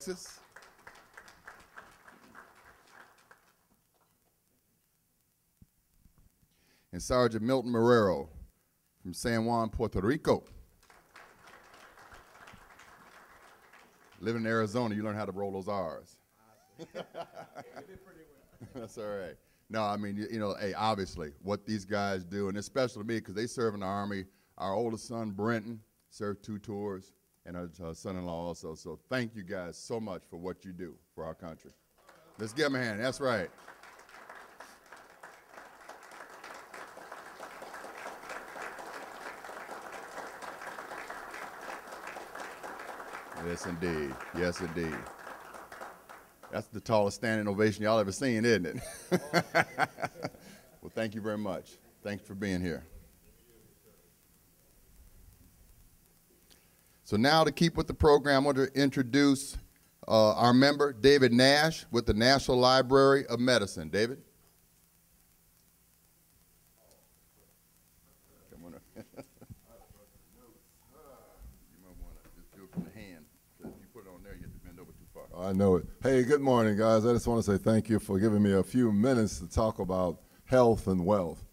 Texas. And Sergeant Milton Marrero from San Juan, Puerto Rico. Living in Arizona, you learn how to roll those R's. That's all right. No, I mean, you know, hey, obviously, what these guys do, and especially me, because they serve in the Army. Our oldest son, Brenton, served 2 tours, and our son-in-law also. So thank you guys so much for what you do for our country. Let's give them a hand. That's right. Yes, indeed. Yes, indeed. That's the tallest standing ovation y'all ever seen, isn't it? Well, thank you very much. Thanks for being here. So now to keep with the program, I want to introduce our member, David Nash, with the National Library of Medicine. David? Come on up. You might want to just do it from the hand, because if you put it on there, you have to bend over too far. I know it. Hey, good morning, guys. I just want to say thank you for giving me a few minutes to talk about health and wealth.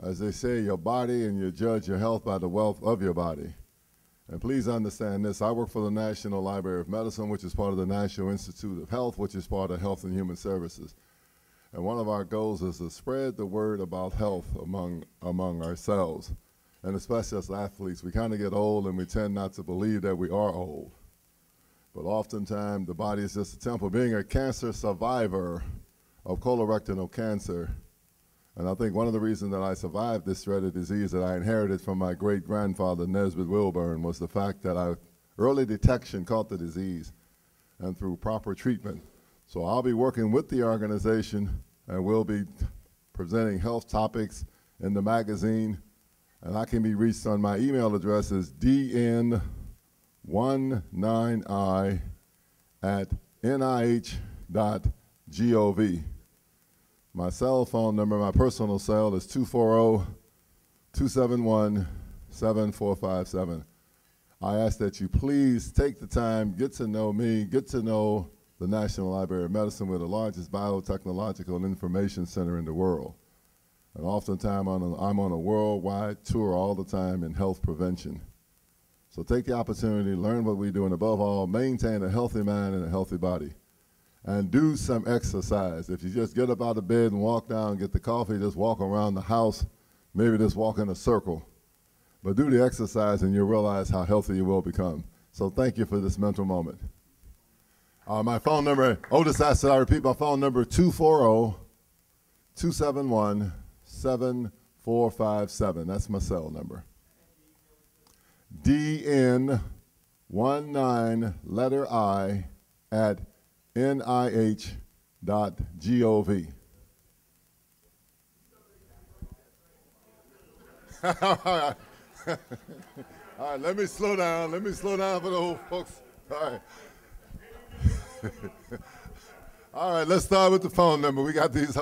As they say, your body, and you judge your health by the wealth of your body. And please understand this, I work for the National Library of Medicine, which is part of the National Institute of Health, which is part of Health and Human Services. And one of our goals is to spread the word about health among ourselves. And especially as athletes, we kind of get old and we tend not to believe that we are old. But oftentimes, the body is just a temple. Being a cancer survivor of colorectal cancer, and I think one of the reasons that I survived this dreaded disease that I inherited from my great-grandfather, Nesbitt Wilburn, was the fact that early detection caught the disease and through proper treatment. So I'll be working with the organization, and we'll be presenting health topics in the magazine, and I can be reached on my email address is dn19i@nih.gov. My cell phone number, my personal cell, is 240-271-7457. I ask that you please take the time, get to know me, get to know the National Library of Medicine. We're the largest biotechnological and information center in the world. And oftentimes I'm on a worldwide tour all the time in health prevention. So take the opportunity, learn what we do, and above all, maintain a healthy mind and a healthy body. And do some exercise. If you just get up out of bed and walk down, get the coffee, just walk around the house, maybe just walk in a circle. But do the exercise and you'll realize how healthy you will become. So thank you for this mental moment. My phone number, Otis asked that I repeat my phone number, 240-271-7457. That's my cell number. DN19 letter I at nih.gov. All right, let me slow down. Let me slow down for the old folks. All right. All right, let's start with the phone number. We got these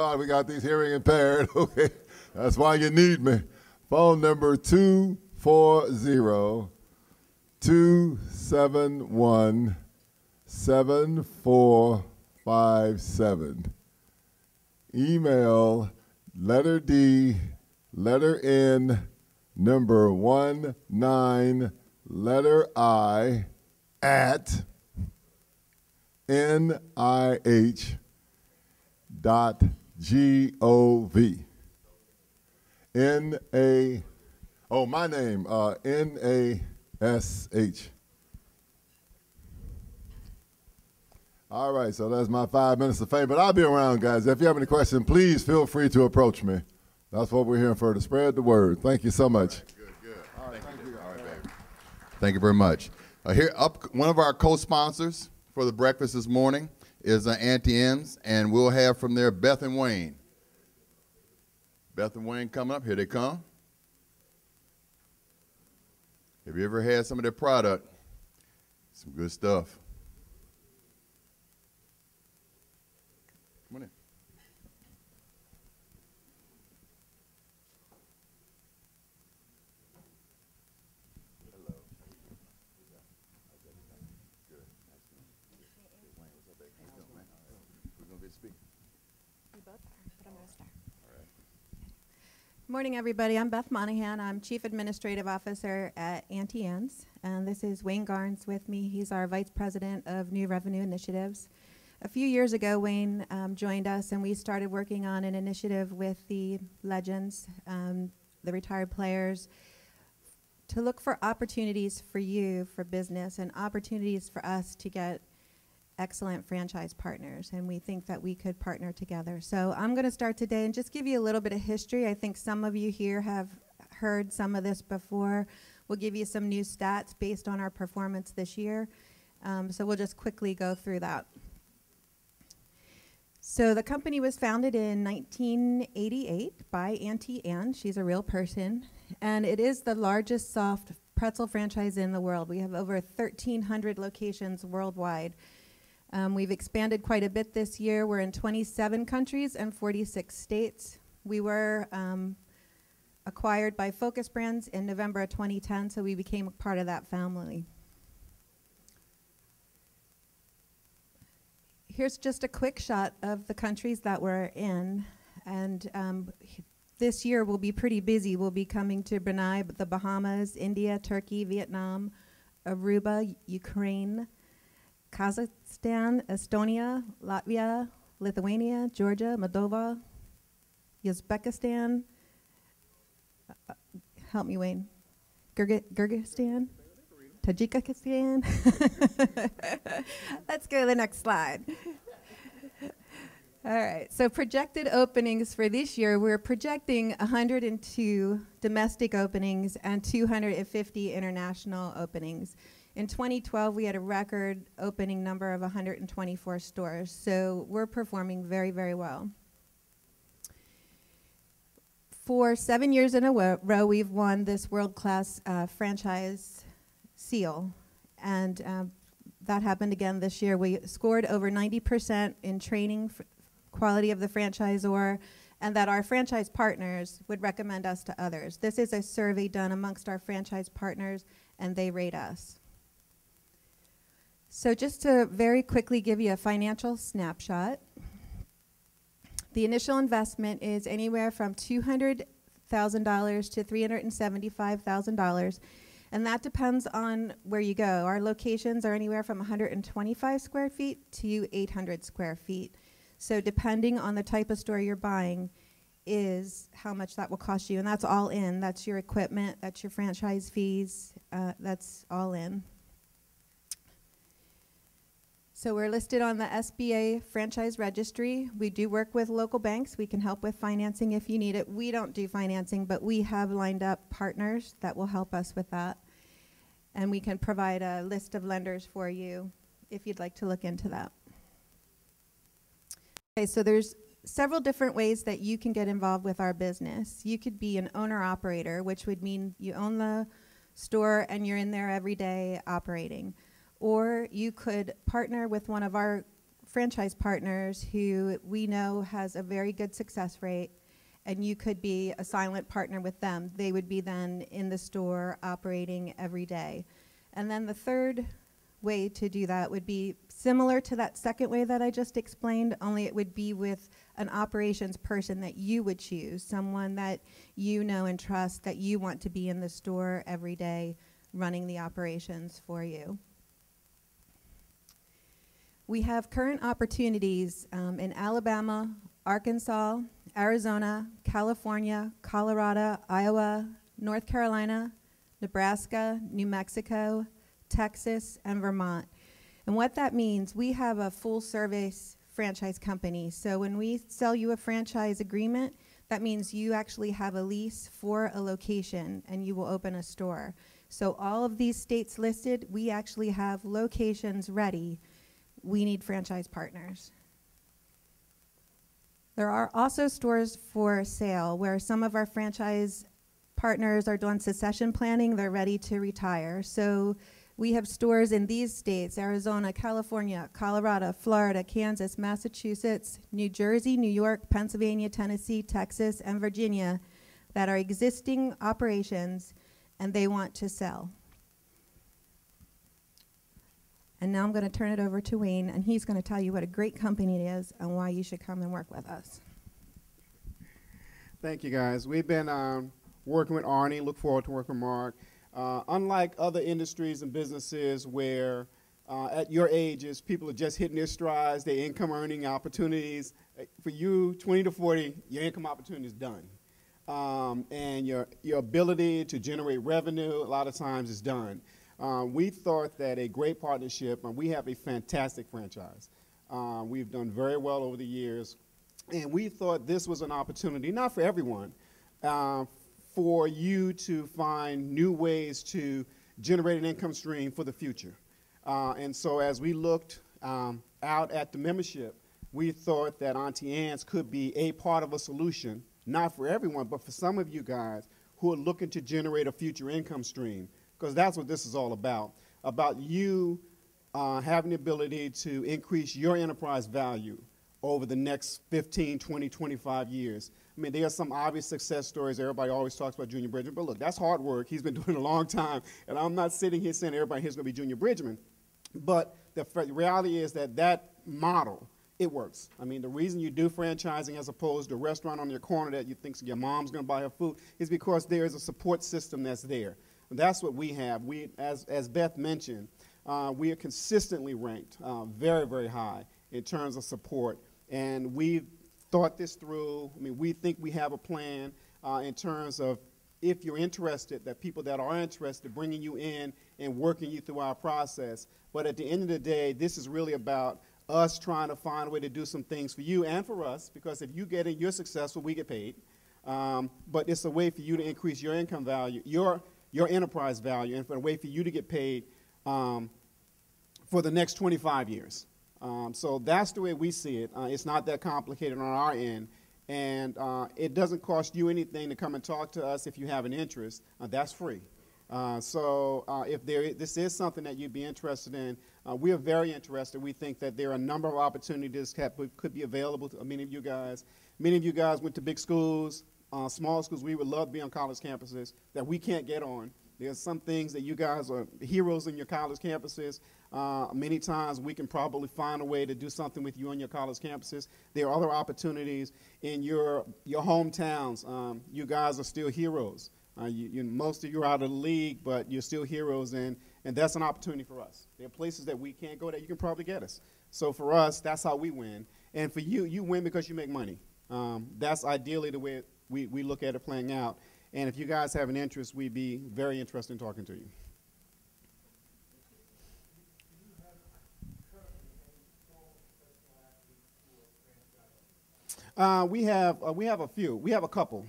hearing impaired. Okay, that's why you need me. Phone number 240-271-7457. Email letter D, letter N, number 19, letter I, at nih.gov. My name, N-A-S-H. All right, so that's my 5 minutes of fame, but I'll be around, guys. If you have any questions, please feel free to approach me. That's what we're here for, to spread the word. Thank you so much. Right, good. All right, thank you. All right, baby. Thank you very much. One of our co-sponsors for the breakfast this morning is Auntie M's, and we'll have from there Beth and Wayne. Beth and Wayne coming up. Here they come. Have you ever had some of their product? Some good stuff. Come on in. Hello. Good. speak. We both are, but I'm going to start. All right. Good morning, everybody. I'm Beth Monahan. I'm Chief Administrative Officer at Auntie Anne's, and this is Wayne Garnes with me. He's our Vice President of New Revenue Initiatives. A few years ago, Wayne joined us, and we started working on an initiative with the legends, the retired players, to look for opportunities for you, for business, and opportunities for us to get excellent franchise partners, and we think that we could partner together. So I'm going to start today and just give you a little bit of history. I think some of you here have heard some of this before. We'll give you some new stats based on our performance this year. So we'll just quickly go through that. So the company was founded in 1988 by Auntie Anne. She's a real person, and it is the largest soft pretzel franchise in the world. We have over 1,300 locations worldwide. We've expanded quite a bit this year. We're in 27 countries and 46 states. We were acquired by Focus Brands in November of 2010, so we became a part of that family. Here's just a quick shot of the countries that we're in, and this year we'll be pretty busy. We'll be coming to Brunei, the Bahamas, India, Turkey, Vietnam, Aruba, Ukraine, Kazakhstan, Estonia, Latvia, Lithuania, Georgia, Moldova, Uzbekistan, help me, Wayne, Kyrgyzstan, Tajikistan. Let's go to the next slide. All right, so projected openings for this year, we're projecting 102 domestic openings and 250 international openings. In 2012, we had a record opening number of 124 stores, so we're performing very, very well. For 7 years in a row, we've won this world-class franchise seal, and that happened again this year. We scored over 90% in training quality of the franchisor, and that our franchise partners would recommend us to others. This is a survey done amongst our franchise partners, and they rate us. So just to very quickly give you a financial snapshot, the initial investment is anywhere from $200,000 to $375,000, and that depends on where you go. Our locations are anywhere from 125 square feet to 800 square feet. So depending on the type of store you're buying is how much that will cost you, and that's all in. That's your equipment, that's your franchise fees, that's all in. So we're listed on the SBA franchise registry. We do work with local banks. We can help with financing if you need it. We don't do financing, but we have lined up partners that will help us with that. And we can provide a list of lenders for you if you'd like to look into that. Okay, so there's several different ways that you can get involved with our business. You could be an owner-operator, which would mean you own the store and you're in there every day operating. Or you could partner with one of our franchise partners who we know has a very good success rate, and you could be a silent partner with them. They would be then in the store operating every day. And then the third way to do that would be similar to that second way that I just explained, only it would be with an operations person that you would choose, someone that you know and trust, that you want to be in the store every day running the operations for you. We have current opportunities in Alabama, Arkansas, Arizona, California, Colorado, Iowa, North Carolina, Nebraska, New Mexico, Texas, and Vermont. And what that means, we have a full service franchise company. So when we sell you a franchise agreement, that means you actually have a lease for a location and you will open a store. So all of these states listed, we actually have locations ready. We need franchise partners. There are also stores for sale where some of our franchise partners are doing succession planning. They're ready to retire. So we have stores in these states: Arizona, California, Colorado, Florida, Kansas, Massachusetts, New Jersey, New York, Pennsylvania, Tennessee, Texas, and Virginia that are existing operations and they want to sell. And now I'm going to turn it over to Wayne, and he's going to tell you what a great company it is and why you should come and work with us. Thank you, guys. We've been working with Arnie. Look forward to working with Mark. Unlike other industries and businesses where at your ages, people are just hitting their strides, their income earning opportunities. For you, 20 to 40, your income opportunity is done. And your ability to generate revenue a lot of times is done. We thought that a great partnership, and we have a fantastic franchise. We've done very well over the years. And we thought this was an opportunity, not for everyone, for you to find new ways to generate an income stream for the future. And so as we looked out at the membership, we thought that Auntie Anne's could be a part of a solution, not for everyone, but for some of you guys who are looking to generate a future income stream, because that's what this is all about you having the ability to increase your enterprise value over the next 15, 20, 25 years. I mean, there are some obvious success stories. Everybody always talks about Junior Bridgman, but look, that's hard work. He's been doing it a long time, and I'm not sitting here saying everybody here's going to be Junior Bridgman, but the reality is that that model, it works. I mean, the reason you do franchising as opposed to a restaurant on your corner that you think your mom's going to buy her food is because there is a support system that's there. And that's what we have. We, as Beth mentioned, we are consistently ranked very, very high in terms of support. And we've thought this through. I mean, we think we have a plan in terms of if you're interested, that people that are interested, bringing you in and working you through our process. But at the end of the day, this is really about us trying to find a way to do some things for you and for us, because if you get it, you're successful, we get paid. But it's a way for you to increase your income value, your enterprise value, and for a way for you to get paid for the next 25 years. So that's the way we see it. It's not that complicated on our end. And it doesn't cost you anything to come and talk to us if you have an interest. That's free. So if this is something that you'd be interested in, we are very interested. We think that there are a number of opportunities that could be available to many of you guys. Many of you guys went to big schools, small schools. We would love to be on college campuses that we can't get on. There's some things that you guys are heroes in your college campuses. Many times we can probably find a way to do something with you on your college campuses. There are other opportunities in your hometowns. You guys are still heroes. Most of you are out of the league, but you're still heroes, and that's an opportunity for us. There are places that we can't go that you can probably get us. So for us, that's how we win. And for you, you win because you make money. That's ideally the way we look at it playing out. And if you guys have an interest, we'd be very interested in talking to you. We have a few. We have a couple.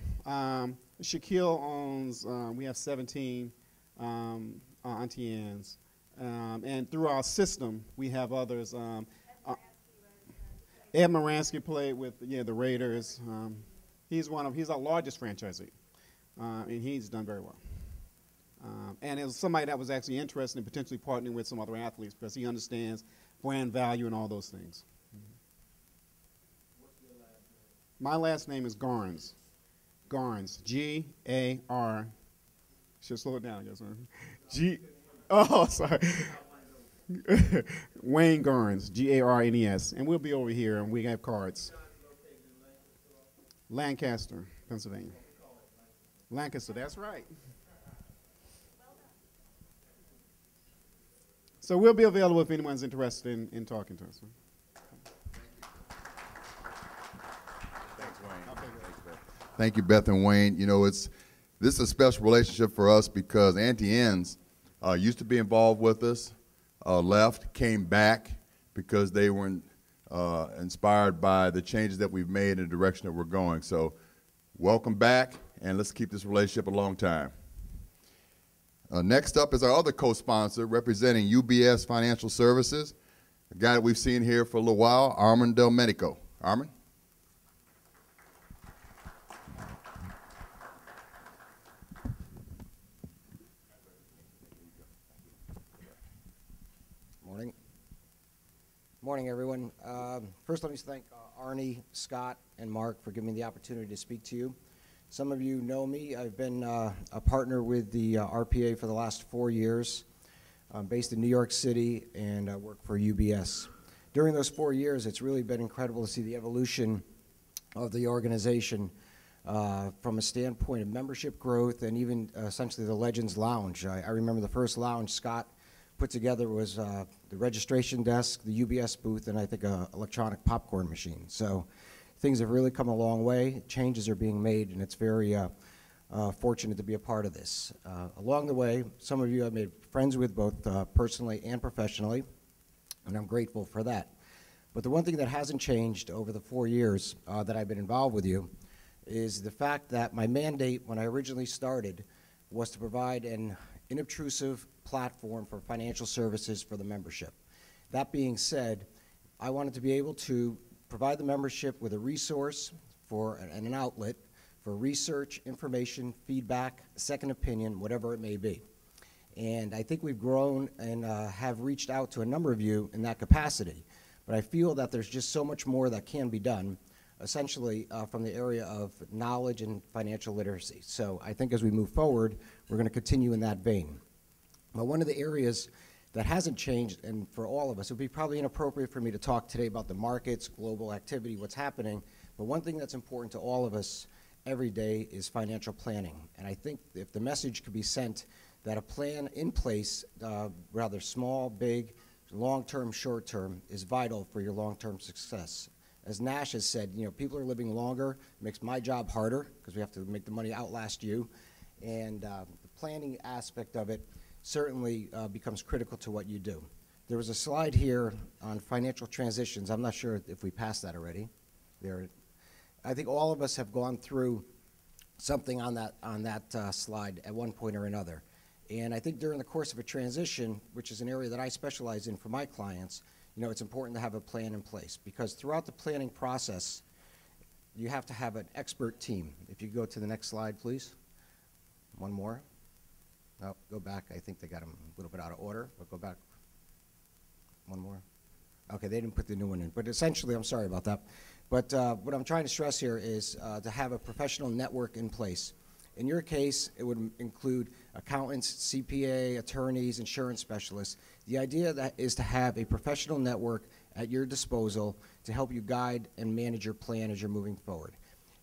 Shaquille owns. We have 17 Auntie Anne's, and through our system, we have others. Ed Moransky played with the Raiders. He's our largest franchisee, and he's done very well. And it was somebody that was actually interested in potentially partnering with some other athletes because he understands brand value and all those things. My last name is Garns. Garns, G-A-R. Should slow it down, I guess. Sorry. Wayne Garns, G-A-R-N-E-S. And we'll be over here, and we have cards. Lancaster, Pennsylvania. Lancaster, that's right. So we'll be available if anyone's interested in talking to us. Thank you, Beth and Wayne. You know, this is a special relationship for us because Auntie Anne's used to be involved with us, left, came back because they were inspired by the changes that we've made in the direction that we're going. So welcome back, and let's keep this relationship a long time. Next up is our other co-sponsor representing UBS Financial Services, a guy that we've seen here for a little while, Armand Del Medico. Armand? Morning, everyone. First, let me thank Arnie, Scott, and Mark for giving me the opportunity to speak to you. Some of you know me. I've been a partner with the RPA for the last 4 years. I'm based in New York City and I work for UBS. During those 4 years, it's really been incredible to see the evolution of the organization from a standpoint of membership growth and even essentially the Legends Lounge. I remember the first lounge Scott put together was the registration desk, the UBS booth, and I think an electronic popcorn machine. So things have really come a long way. Changes are being made, and it's very fortunate to be a part of this. Along the way, some of you I've made friends with both personally and professionally, and I'm grateful for that. But the one thing that hasn't changed over the 4 years that I've been involved with you is the fact that my mandate when I originally started was to provide an inobtrusive platform for financial services for the membership. That being said, I wanted to be able to provide the membership with a resource and an outlet for research, information, feedback, second opinion, whatever it may be. And I think we've grown and have reached out to a number of you in that capacity. But I feel that there's just so much more that can be done, essentially from the area of knowledge and financial literacy. So I think as we move forward, we're going to continue in that vein. But one of the areas that hasn't changed, and for all of us, it would be probably inappropriate for me to talk today about the markets, global activity, what's happening, but one thing that's important to all of us every day is financial planning. And I think if the message could be sent that a plan in place, rather small, big, long-term, short-term, is vital for your long-term success. As Nash has said, you know, people are living longer. It makes my job harder because we have to make the money outlast you. And the planning aspect of it certainly becomes critical to what you do. There was a slide here on financial transitions. I'm not sure if we passed that already. I think all of us have gone through something on that slide at one point or another. And I think during the course of a transition, which is an area that I specialize in for my clients, you know, it's important to have a plan in place because throughout the planning process, you have to have an expert team. If you go to the next slide, please. One more. Oh, go back. I think they got them a little bit out of order, but go back. One more. Okay, they didn't put the new one in. But essentially, I'm sorry about that. But what I'm trying to stress here is to have a professional network in place. In your case, it would include accountants, CPA, attorneys, insurance specialists. The idea is to have a professional network at your disposal to help you guide and manage your plan as you're moving forward.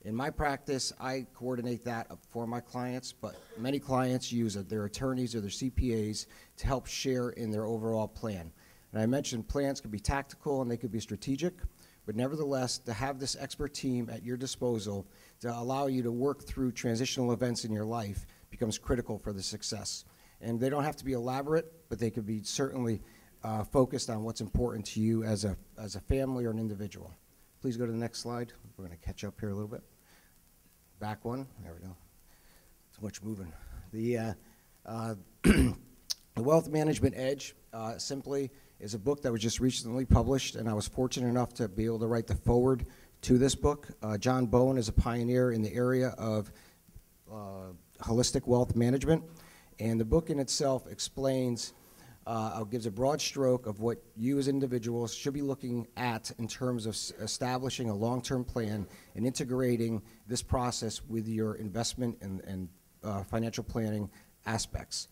In my practice, I coordinate that for my clients, but many clients use their attorneys or their CPAs to help share in their overall plan. And I mentioned plans could be tactical and they could be strategic, but nevertheless, to have this expert team at your disposal to allow you to work through transitional events in your life becomes critical for the success. And they don't have to be elaborate, but they could be certainly focused on what's important to you as a family or an individual. Please go to the next slide. We're going to catch up here a little bit. Back one. There we go. Too much moving. The Wealth Management Edge simply is a book that was just recently published, and I was fortunate enough to be able to write the foreword to this book. John Bowen is a pioneer in the area of holistic wealth management, and the book in itself explains, gives a broad stroke of what you as individuals should be looking at in terms of establishing a long-term plan and integrating this process with your investment and financial planning aspects.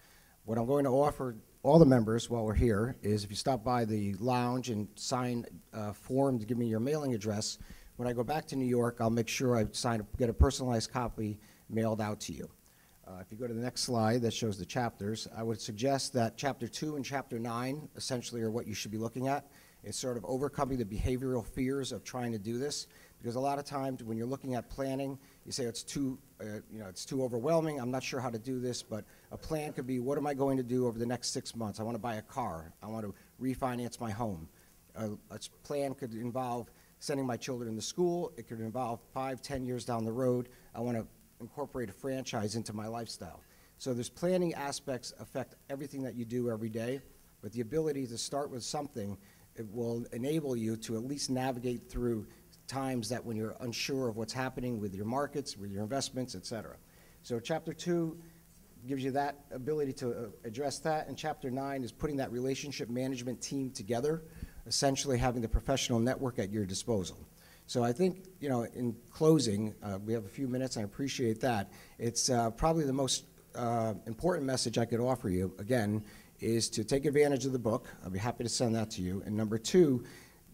What I'm going to offer all the members while we're here is if you stop by the lounge and sign a form to give me your mailing address, when I go back to New York, I'll make sure I get a personalized copy mailed out to you. If you go to the next slide that shows the chapters, I would suggest that Chapter 2 and Chapter 9 essentially are what you should be looking at. It's sort of overcoming the behavioral fears of trying to do this, because a lot of times when you're looking at planning, you say it's too overwhelming, I'm not sure how to do this, but a plan could be, what am I going to do over the next 6 months? I want to buy a car. I want to refinance my home. A plan could involve sending my children to school. It could involve 5, 10 years down the road. I want to incorporate a franchise into my lifestyle. So there's planning aspects affect everything that you do every day, but the ability to start with something, it will enable you to at least navigate through times that when you're unsure of what's happening with your markets, with your investments, et cetera. So Chapter 2 gives you that ability to address that, and Chapter 9 is putting that relationship management team together, essentially having the professional network at your disposal. So I think, in closing, we have a few minutes, I appreciate that. It's probably the most important message I could offer you, again, is to take advantage of the book. I'll be happy to send that to you. And number two,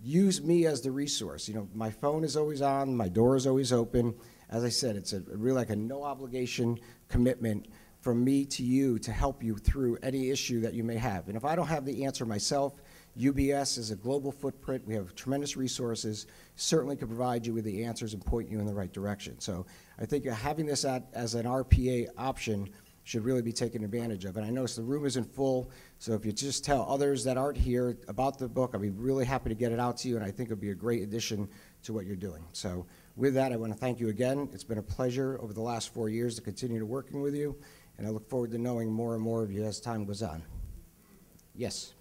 use me as the resource. You know, my phone is always on, my door is always open. As I said, it's really like a no obligation commitment from me to you to help you through any issue that you may have. And if I don't have the answer myself, UBS is a global footprint. We have tremendous resources, certainly can provide you with the answers and point you in the right direction. So I think having this as an RPA option should really be taken advantage of. And I notice the room isn't full, so if you just tell others that aren't here about the book, I'd be really happy to get it out to you, and I think it'd be a great addition to what you're doing. So with that, I want to thank you again. It's been a pleasure over the last 4 years to continue to working with you, and I look forward to knowing more and more of you as time goes on. Yes?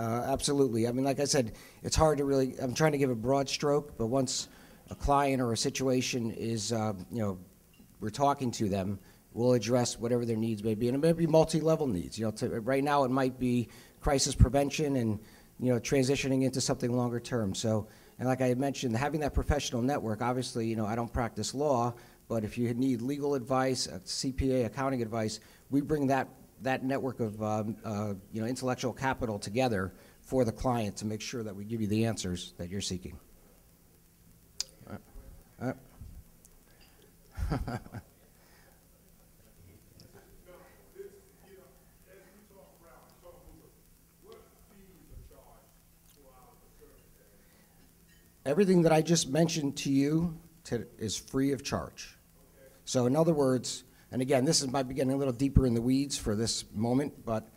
Absolutely. I mean, like I said, it's hard to really, I'm trying to give a broad stroke, but once a client or a situation is, you know, we're talking to them, we'll address whatever their needs may be. And it may be multi-level needs. You know, right now it might be crisis prevention and, you know, transitioning into something longer term. So, and like I had mentioned, having that professional network, obviously, you know, I don't practice law, but if you need legal advice, CPA, accounting advice, we bring that network of you know, intellectual capital together for the client to make sure that we give you the answers that you're seeking. Everything that I just mentioned to you is free of charge. So in other words, and again, this is might be getting a little deeper in the weeds for this moment, but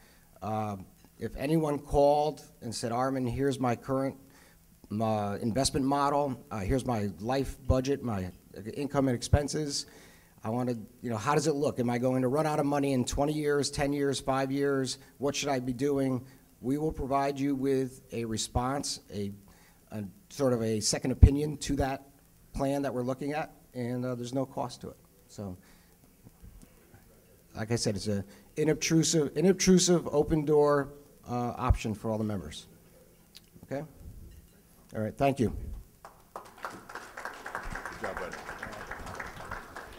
if anyone called and said, Armin, here's my current investment model, here's my life budget, my income and expenses, I want to, you know, how does it look? Am I going to run out of money in 20 years, 10 years, 5 years? What should I be doing? We will provide you with a response, a sort of a second opinion to that plan that we're looking at, and there's no cost to it. So, like I said, it's an inobtrusive, open door option for all the members. Okay? All right, thank you. Good job, buddy.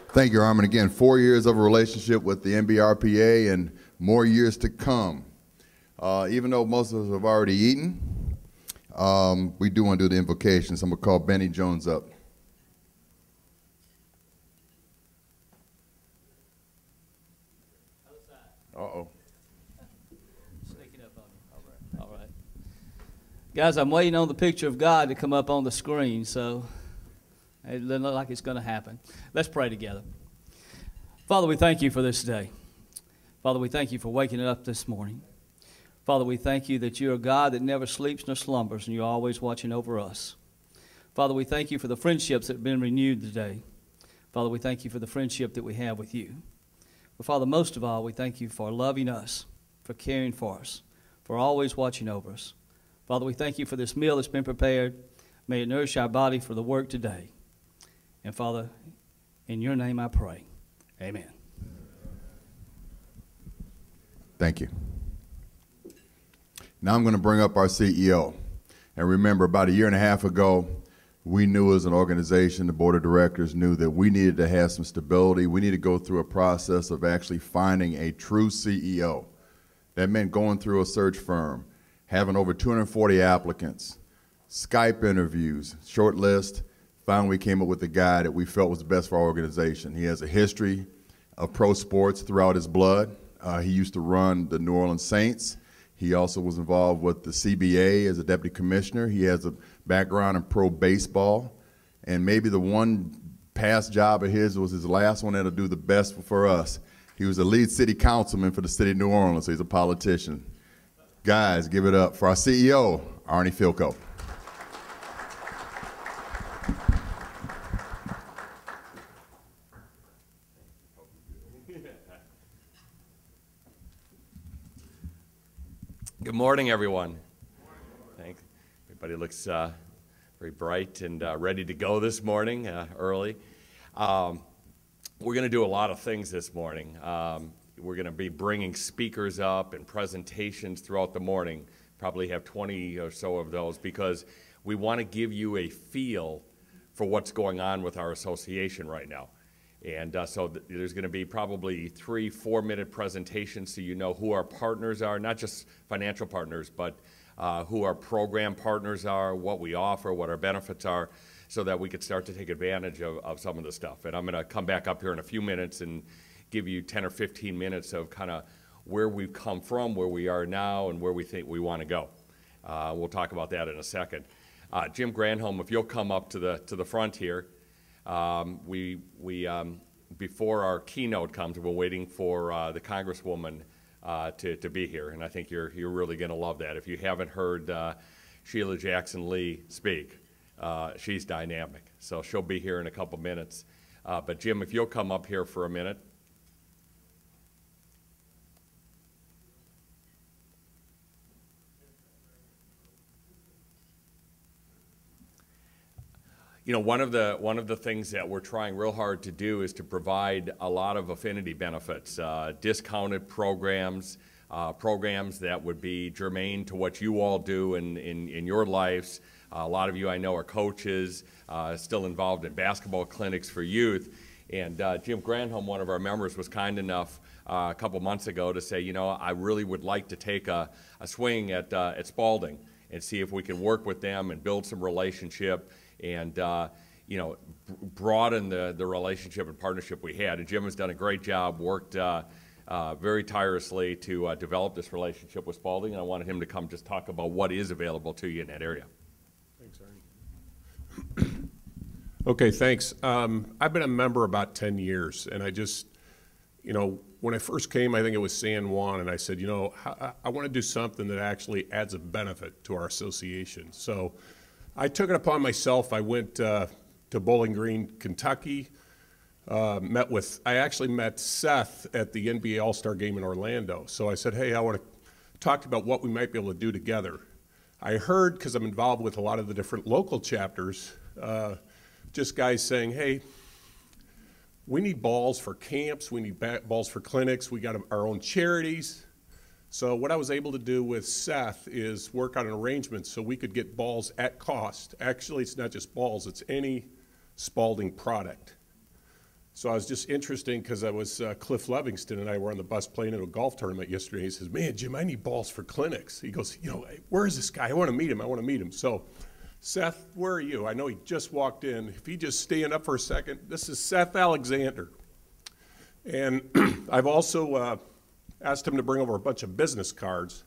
Thank you, Armin. Again, 4 years of a relationship with the NBRPA and more years to come. Even though most of us have already eaten, we do want to do the invocations. I'm going to call Benny Jones up. Uh-oh. Sneaking up on you. All right. Guys, I'm waiting on the picture of God to come up on the screen, so it doesn't look like it's going to happen. Let's pray together. Father, we thank you for this day. Father, we thank you for waking us up this morning. Father, we thank you that you're a God that never sleeps nor slumbers, and you're always watching over us. Father, we thank you for the friendships that have been renewed today. Father, we thank you for the friendship that we have with you. But Father, most of all, we thank you for loving us, for caring for us, for always watching over us. Father, we thank you for this meal that's been prepared. May it nourish our body for the work today. And Father, in your name I pray. Amen. Thank you. Now I'm going to bring up our CEO. And remember, about 1.5 years ago, we knew as an organization, the board of directors knew that we needed to have some stability. We needed to go through a process of actually finding a true CEO. That meant going through a search firm, having over 240 applicants, Skype interviews, short list. Finally, we came up with the guy that we felt was best for our organization. He has a history of pro sports throughout his blood. He used to run the New Orleans Saints. He also was involved with the CBA as a deputy commissioner. He has a background in pro baseball. And maybe the one past job of his was his last one that'll do the best for us. He was the lead city councilman for the city of New Orleans, so he's a politician. Guys, give it up for our CEO, Arnie Filko. Good morning, everyone. Everybody looks very bright and ready to go this morning, early. Want we're going to do a lot of things this morning. We're going to be bringing speakers up and presentations throughout the morning. Probably have 20 or so of those because we want to give you a feel for what's going on with our association right now. And so there's going to be probably 3-4 minute presentations so you know who our partners are, not just financial partners, but who our program partners are, what we offer, what our benefits are, so that we could start to take advantage of some of the stuff. And I'm going to come back up here in a few minutes and give you 10 or 15 minutes of kind of where we've come from, where we are now, and where we think we want to go. We'll talk about that in a second. Jim Granholm, if you'll come up to the front here. Before our keynote comes, we're waiting for the Congresswoman to be here, and I think you're really going to love that. If you haven't heard Sheila Jackson Lee speak, she's dynamic, so she'll be here in a couple minutes. But Jim, if you'll come up here for a minute. You know, one of the things that we're trying real hard to do is to provide a lot of affinity benefits, discounted programs, programs that would be germane to what you all do in your lives. A lot of you I know are coaches, still involved in basketball clinics for youth. And Jim Granholm, one of our members, was kind enough a couple months ago to say, you know, I really would like to take a swing at Spalding and see if we can work with them and build some relationship and you know, broaden the relationship and partnership we had. And Jim has done a great job, worked very tirelessly to develop this relationship with Spalding, and I wanted him to come just talk about what is available to you in that area. Thanks, Arnie. Okay, thanks. I've been a member about 10 years, and I just, you know, when I first came, I think it was San Juan, and I said, you know, I want to do something that actually adds a benefit to our association. So I took it upon myself. I went to Bowling Green, Kentucky. I actually met Seth at the NBA All-Star Game in Orlando. So I said, hey, I want to talk about what we might be able to do together. I heard, because I'm involved with a lot of the different local chapters, just guys saying, hey, we need balls for camps, we need balls for clinics, we got our own charities. So what I was able to do with Seth is work on an arrangement so we could get balls at cost. Actually, it's not just balls, it's any Spalding product. So I was just interesting because I was, Cliff Livingston and I were on the bus playing at a golf tournament yesterday. He says, man, Jim, I need balls for clinics. He goes, you know, hey, where is this guy? I want to meet him. So Seth, where are you? I know he just walked in. If he just stand up for a second, this is Seth Alexander. And I've also asked him to bring over a bunch of business cards.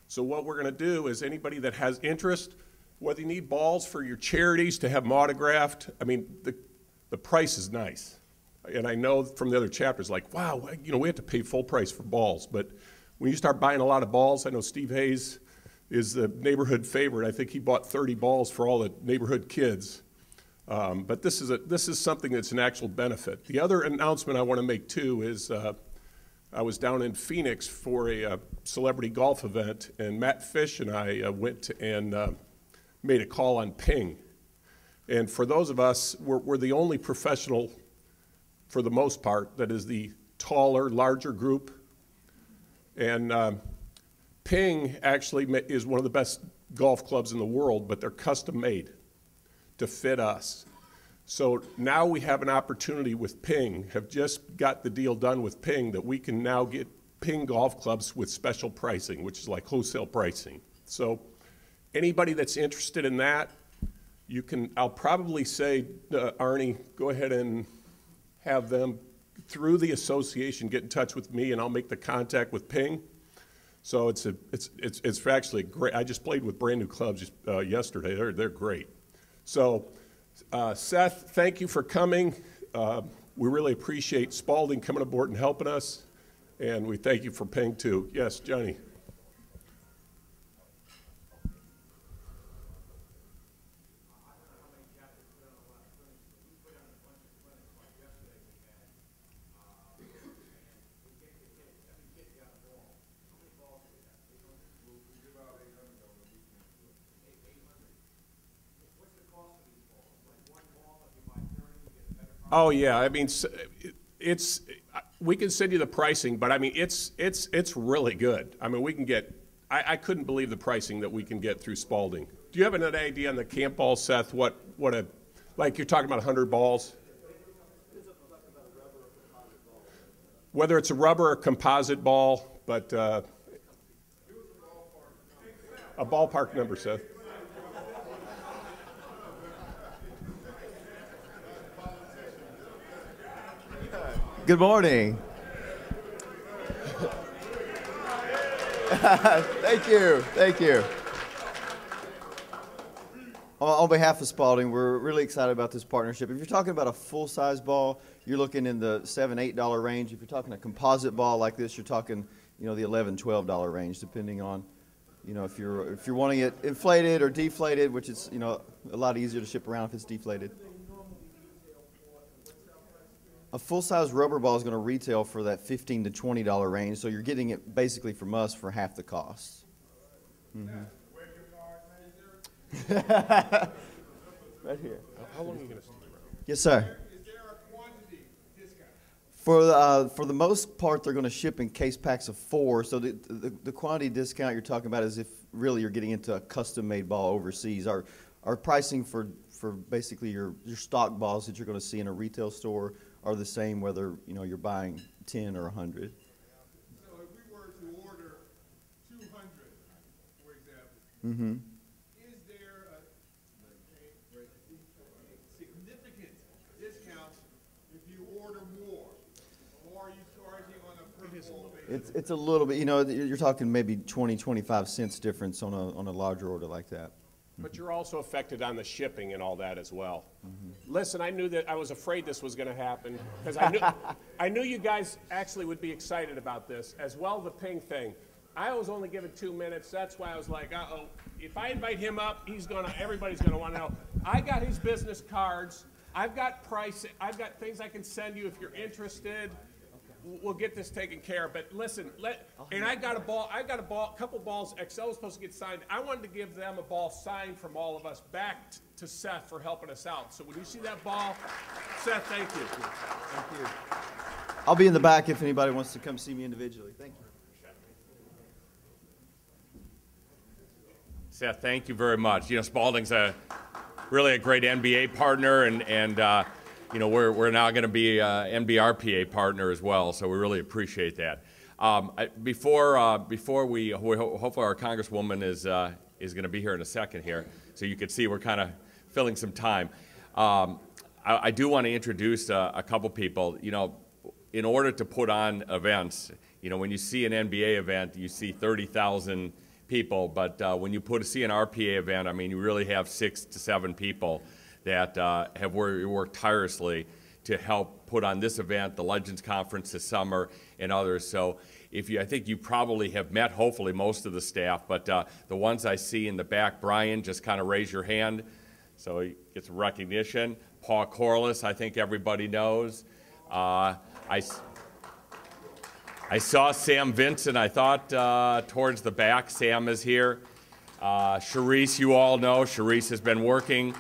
So what we're going to do is anybody that has interest, whether you need balls for your charities to have them autographed, I mean, the price is nice. And I know from the other chapters, like, wow, you know, we have to pay full price for balls. But when you start buying a lot of balls, I know Steve Hayes is the neighborhood favorite. I think he bought 30 balls for all the neighborhood kids. But this is something that's an actual benefit. The other announcement I want to make, too, is I was down in Phoenix for a celebrity golf event, and Matt Fish and I went and made a call on Ping. And for those of us, we're the only professional, for the most part, that is the taller, larger group. And Ping actually is one of the best golf clubs in the world, but they're custom made to fit us. So now we have an opportunity with Ping, have just got the deal done with Ping, that we can now get Ping golf clubs with special pricing, which is like wholesale pricing. So anybody that's interested in that, you can, I'll probably say, Arnie, go ahead and have them, through the association, get in touch with me, and I'll make the contact with Ping. So it's actually great. I just played with brand new clubs yesterday. They're great. So Seth, thank you for coming. We really appreciate Spalding coming aboard and helping us, and we thank you for Ping too. Yes, Johnny. Oh yeah, I mean, we can send you the pricing, but I mean, it's really good. I mean, we can get, I couldn't believe the pricing that we can get through Spalding. Do you have an idea on the camp ball, Seth, like you're talking about 100 balls? Whether it's a rubber or composite ball, but a ballpark number, Seth. Good morning. Thank you. Thank you. On behalf of Spalding, we're really excited about this partnership. If you're talking about a full-size ball, you're looking in the $7, $8 range. If you're talking a composite ball like this, you're talking, the $11, $12 range, depending on, if you're wanting it inflated or deflated, which is, a lot easier to ship around if it's deflated. A full-size rubber ball is going to retail for that $15 to $20 range, so you're getting it basically from us for half the cost. Mm-hmm. Right here. How long are you going to stay around? Yes, sir. Is there a quantity discount? For the most part, they're going to ship in case packs of 4. So the quantity discount you're talking about is if really you're getting into a custom-made ball overseas. Our pricing for basically your stock balls that you're going to see in a retail store are the same whether you're buying 10 or 100. So if we were to order 200, for example, Mm-hmm. is there a significant discount if you order more, or are you charging on a per ball basis? It's a little bit. You're talking maybe 20, 25 cents difference on a larger order like that. But you're also affected on the shipping and all that as well. Mm-hmm. Listen, I was afraid this was going to happen because I knew you guys actually would be excited about this, as well the ping thing. I was only given 2 minutes. That's why I was like, uh-oh. If I invite him up, everybody's going to want to know. I got his business cards. I've got pricing. I've got things I can send you if you're interested. We'll get this taken care of. But listen, I got a couple balls. Excel was supposed to get signed. I wanted to give them a ball signed from all of us back to Seth for helping us out. So when you see that ball, Seth, thank you. Thank you. I'll be in the back if anybody wants to come see me individually. Thank you. Seth, thank you very much. Spalding's really a great NBA partner, and we're now going to be an NBRPA partner as well, so we really appreciate that. Before hopefully our Congresswoman is going to be here in a second here, so you can see we're kind of filling some time. I do want to introduce a couple people. In order to put on events, when you see an NBA event, you see 30,000 people, but when you see an RPA event, I mean, you really have 6 to 7 people that have worked tirelessly to help put on this event, the Legends Conference this summer, and others. So I think you probably have met, hopefully, most of the staff, but the ones I see in the back, Brian, just kind of raise your hand so he gets recognition. Paul Corliss, I think everybody knows. I saw Sam Vincent, I thought, towards the back. Sam is here. Sharice, you all know. Sharice has been working.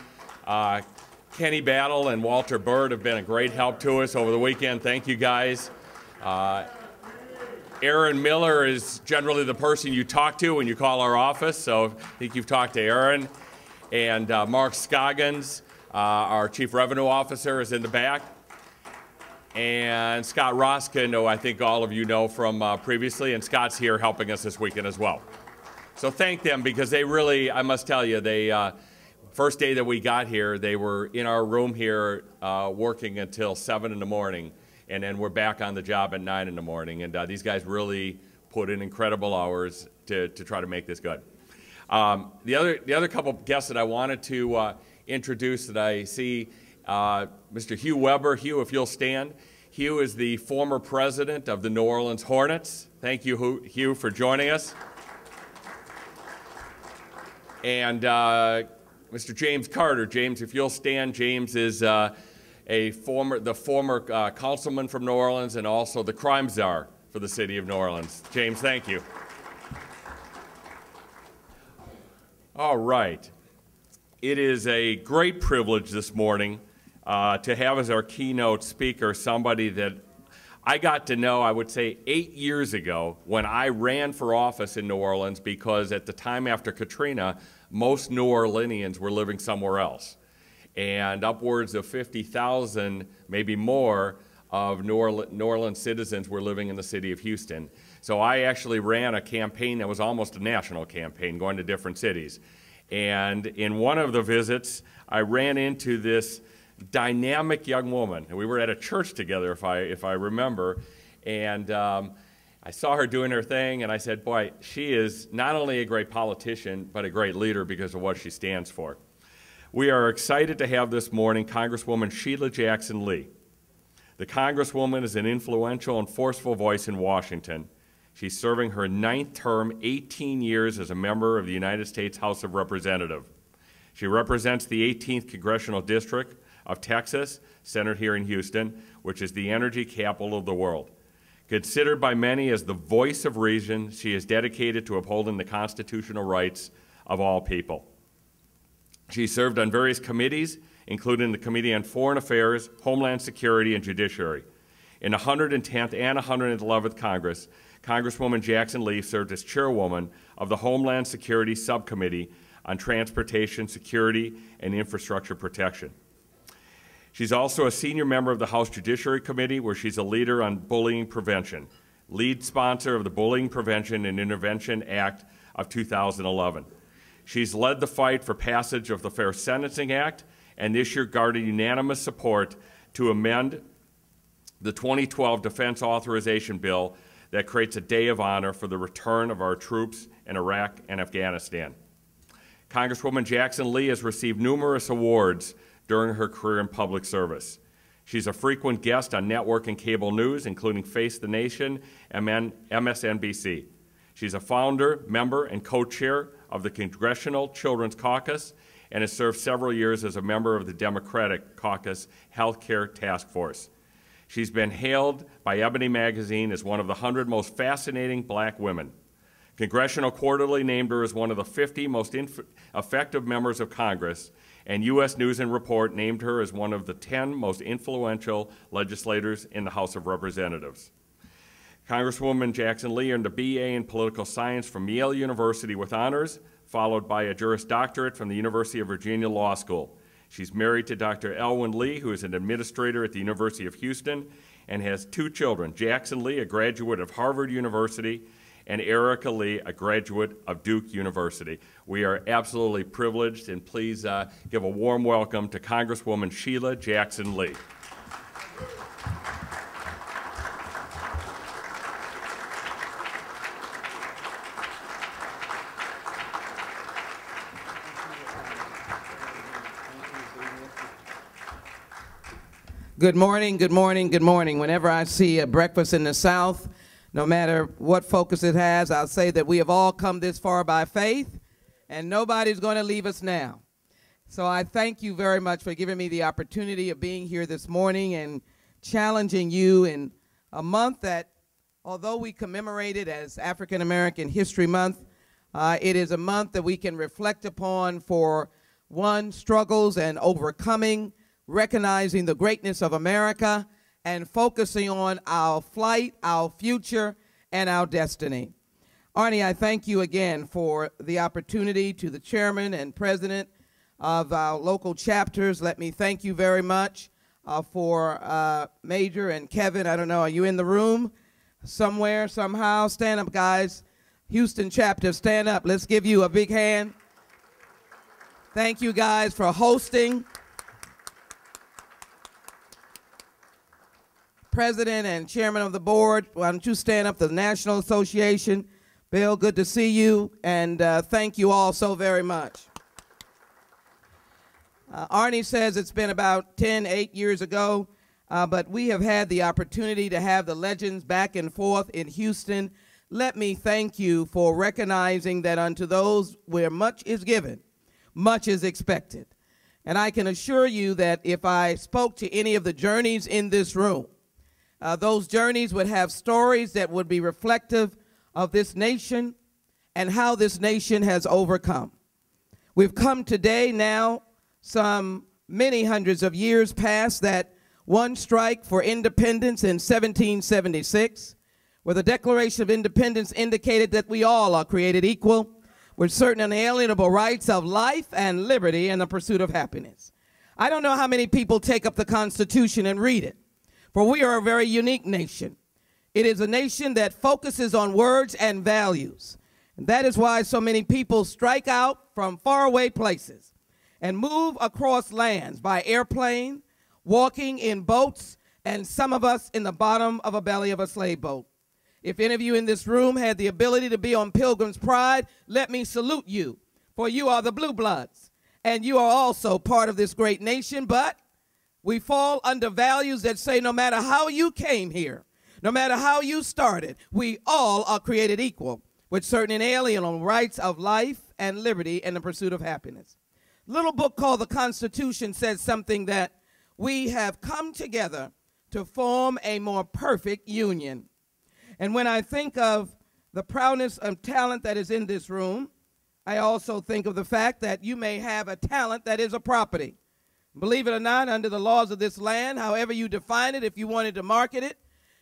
Kenny Battle and Walter Bird have been a great help to us over the weekend. Thank you, guys. Aaron Miller is generally the person you talk to when you call our office, so I think you've talked to Aaron. And Mark Scoggins, our Chief Revenue Officer, is in the back. And Scott Roskin, who I think all of you know from previously, and Scott's here helping us this weekend as well. So thank them, because they really, I must tell you, first day that we got here, they were in our room here working until 7 in the morning, and then we're back on the job at 9 in the morning. And these guys really put in incredible hours to try to make this good. The other couple guests that I wanted to introduce that I see, Mr. Hugh Weber. Hugh, if you'll stand. Hugh is the former president of the New Orleans Hornets. Thank you, Hugh, for joining us. And Mr. James Carter. James, if you'll stand. James is the former councilman from New Orleans and also the crime czar for the city of New Orleans. James, thank you. All right. It is a great privilege this morning to have as our keynote speaker somebody that I got to know, I would say 8 years ago, when I ran for office in New Orleans, because at the time after Katrina, most New Orleanians were living somewhere else. And upwards of 50,000, maybe more, of New Orleans citizens were living in the city of Houston. So I actually ran a campaign that was almost a national campaign, going to different cities. And in one of the visits, I ran into this dynamic young woman. And we were at a church together, if I remember. And I saw her doing her thing, and I said, boy, she is not only a great politician, but a great leader because of what she stands for. We are excited to have this morning Congresswoman Sheila Jackson Lee. The Congresswoman is an influential and forceful voice in Washington. She's serving her 9th term, 18 years as a member of the United States House of Representatives. She represents the 18th Congressional District of Texas, centered here in Houston, which is the energy capital of the world. Considered by many as the voice of reason, she is dedicated to upholding the constitutional rights of all people. She served on various committees, including the Committee on Foreign Affairs, Homeland Security, and Judiciary. In the 110th and 111th Congress, Congresswoman Jackson Lee served as chairwoman of the Homeland Security Subcommittee on Transportation, Security, and Infrastructure Protection. She's also a senior member of the House Judiciary Committee, where she's a leader on bullying prevention, lead sponsor of the Bullying Prevention and Intervention Act of 2011. She's led the fight for passage of the Fair Sentencing Act, and this year garnered unanimous support to amend the 2012 Defense Authorization Bill that creates a day of honor for the return of our troops in Iraq and Afghanistan. Congresswoman Jackson Lee has received numerous awards during her career in public service. She's a frequent guest on network and cable news, including Face the Nation and MSNBC. She's a founder, member, and co-chair of the Congressional Children's Caucus and has served several years as a member of the Democratic Caucus Healthcare Task Force. She's been hailed by Ebony Magazine as one of the 100 most fascinating black women. Congressional Quarterly named her as one of the 50 most effective members of Congress, and U.S. News and Report named her as one of the 10 most influential legislators in the House of Representatives. Congresswoman Jackson Lee earned a BA in Political Science from Yale University with honors, followed by a Juris Doctorate from the University of Virginia Law School. She's married to Dr. Elwyn Lee, who is an administrator at the University of Houston, and has 2 children, Jackson Lee, a graduate of Harvard University, and Erica Lee, a graduate of Duke University. We are absolutely privileged, and please give a warm welcome to Congresswoman Sheila Jackson Lee. Good morning, good morning, good morning. Whenever I see a breakfast in the South, no matter what focus it has, I'll say that we have all come this far by faith, and nobody's going to leave us now. So I thank you very much for giving me the opportunity of being here this morning and challenging you in a month that, although we commemorate it as African American History Month, it is a month that we can reflect upon for, one, struggles and overcoming, recognizing the greatness of America, and focusing on our flight, our future, and our destiny. Arnie, I thank you again for the opportunity. To the chairman and president of our local chapters, let me thank you very much for Major and Kevin. I don't know, are you in the room somewhere, somehow? Stand up, guys. Houston chapter, stand up. Let's give you a big hand. Thank you, guys, for hosting. President and chairman of the board, why don't you stand up to the National Association. Bill, good to see you, and thank you all so very much. Arnie says it's been about 8 years ago, but we have had the opportunity to have the legends back and forth in Houston. Let me thank you for recognizing that unto those where much is given, much is expected. And I can assure you that if I spoke to any of the journeys in this room, those journeys would have stories that would be reflective of this nation and how this nation has overcome. We've come today now, some many hundreds of years past, that one strike for independence in 1776, where the Declaration of Independence indicated that we all are created equal with certain unalienable rights of life and liberty and the pursuit of happiness. I don't know how many people take up the Constitution and read it, for we are a very unique nation. It is a nation that focuses on words and values. And that is why so many people strike out from faraway places and move across lands by airplane, walking in boats, and some of us in the bottom of a belly of a slave boat. If any of you in this room had the ability to be on Pilgrim's Pride, let me salute you, for you are the blue bloods, and you are also part of this great nation, but we fall under values that say no matter how you came here, no matter how you started, we all are created equal with certain inalienable rights of life and liberty and the pursuit of happiness. A little book called The Constitution says something that we have come together to form a more perfect union. And when I think of the proudness of talent that is in this room, I also think of the fact that you may have a talent that is a property. Believe it or not, under the laws of this land, however you define it, if you wanted to market it,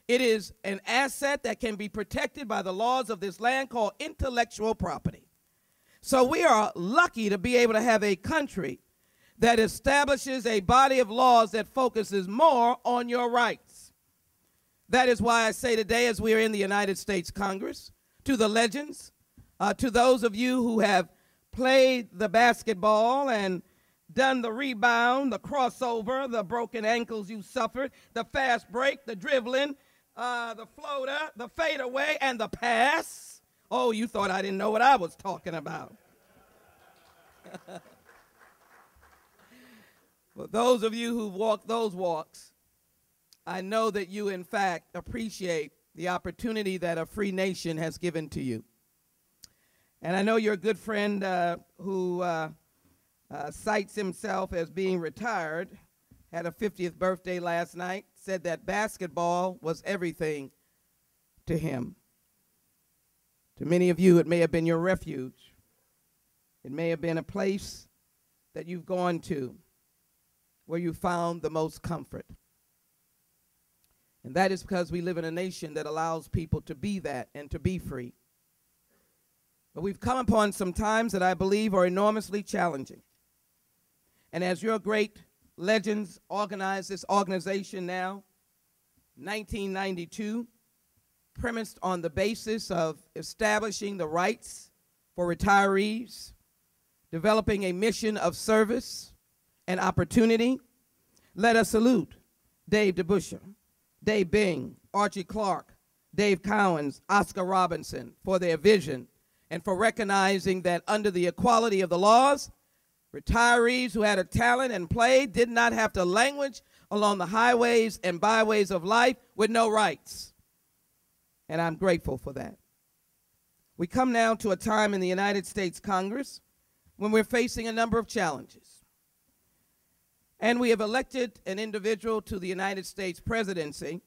it is an asset that can be protected by the laws of this land called intellectual property. So we are lucky to be able to have a country that establishes a body of laws that focuses more on your rights. That is why I say today, as we are in the United States Congress, to the legends, to those of you who have played the basketball and done the rebound, the crossover, the broken ankles you suffered, the fast break, the dribbling, the floater, the fadeaway, and the pass. Oh, you thought I didn't know what I was talking about. For those of you who've walked those walks, I know that you, in fact, appreciate the opportunity that a free nation has given to you. And I know your good friend who cites himself as being retired, had a 50th birthday last night, said that basketball was everything to him. To many of you, it may have been your refuge. It may have been a place that you've gone to where you found the most comfort. And that is because we live in a nation that allows people to be that and to be free. But we've come upon some times that I believe are enormously challenging. And as your great legends organize this organization now, 1992, premised on the basis of establishing the rights for retirees, developing a mission of service and opportunity, let us salute Dave DeBusschere, Dave Bing, Archie Clark, Dave Cowens, Oscar Robinson for their vision and for recognizing that under the equality of the laws, retirees who had a talent and played did not have to languish along the highways and byways of life with no rights. And I'm grateful for that. We come now to a time in the United States Congress when we're facing a number of challenges. And we have elected an individual to the United States presidency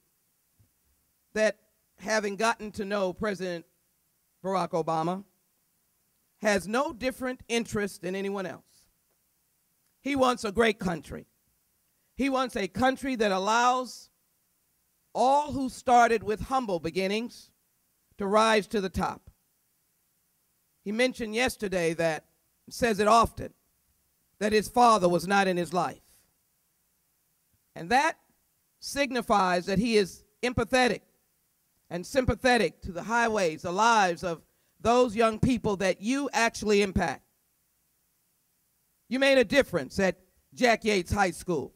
that, having gotten to know President Barack Obama, has no different interest than anyone else. He wants a great country. He wants a country that allows all who started with humble beginnings to rise to the top. He mentioned yesterday that, says it often, that his father was not in his life. And that signifies that he is empathetic and sympathetic to the highways, the lives of those young people that you actually impact. You made a difference at Jack Yates High School.